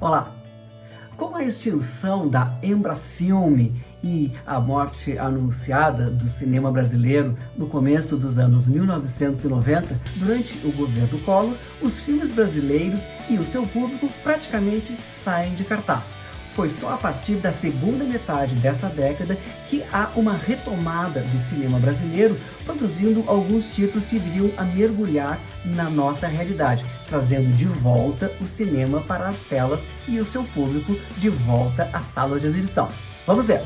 Olá! Com a extinção da Embrafilme e a morte anunciada do cinema brasileiro no começo dos anos 1990, durante o governo Collor, os filmes brasileiros e o seu público praticamente saem de cartaz. Foi só a partir da segunda metade dessa década que há uma retomada do cinema brasileiro, produzindo alguns títulos que viriam a mergulhar na nossa realidade, trazendo de volta o cinema para as telas e o seu público de volta às salas de exibição. Vamos ver!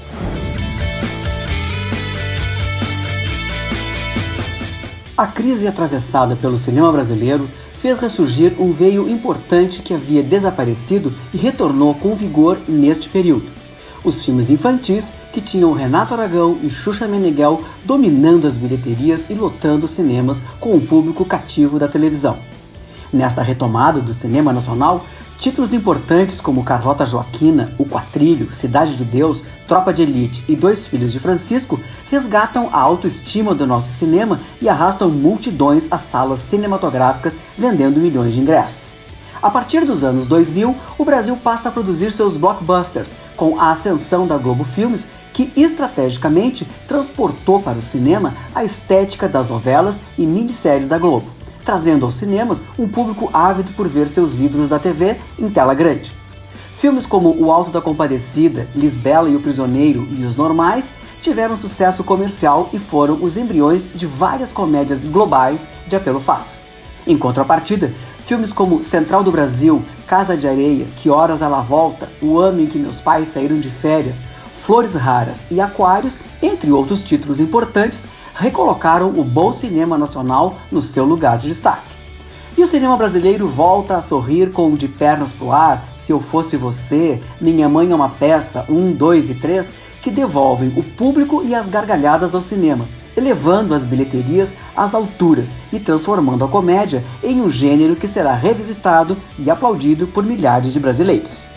A crise atravessada pelo cinema brasileiro fez ressurgir um veio importante que havia desaparecido e retornou com vigor neste período. Os filmes infantis, que tinham Renato Aragão e Xuxa Meneghel dominando as bilheterias e lotando os cinemas com o público cativo da televisão. Nesta retomada do cinema nacional, títulos importantes como Carlota Joaquina, O Quatrilho, Cidade de Deus, Tropa de Elite e Dois Filhos de Francisco resgatam a autoestima do nosso cinema e arrastam multidões às salas cinematográficas, vendendo milhões de ingressos. A partir dos anos 2000, o Brasil passa a produzir seus blockbusters, com a ascensão da Globo Filmes, que estrategicamente transportou para o cinema a estética das novelas e minisséries da Globo, trazendo aos cinemas um público ávido por ver seus ídolos da TV em tela grande. Filmes como O Alto da Compadecida, Lisbela e o Prisioneiro e Os Normais tiveram sucesso comercial e foram os embriões de várias comédias globais de apelo fácil. Em contrapartida, filmes como Central do Brasil, Casa de Areia, Que Horas Ela Volta, O Ano em que Meus Pais Saíram de Férias, Flores Raras e Aquários, entre outros títulos importantes, recolocaram o bom cinema nacional no seu lugar de destaque. E o cinema brasileiro volta a sorrir com De Pernas pro Ar, Se Eu Fosse Você, Minha Mãe é uma Peça, 1, 2 e 3, que devolvem o público e as gargalhadas ao cinema, elevando as bilheterias às alturas e transformando a comédia em um gênero que será revisitado e aplaudido por milhares de brasileiros.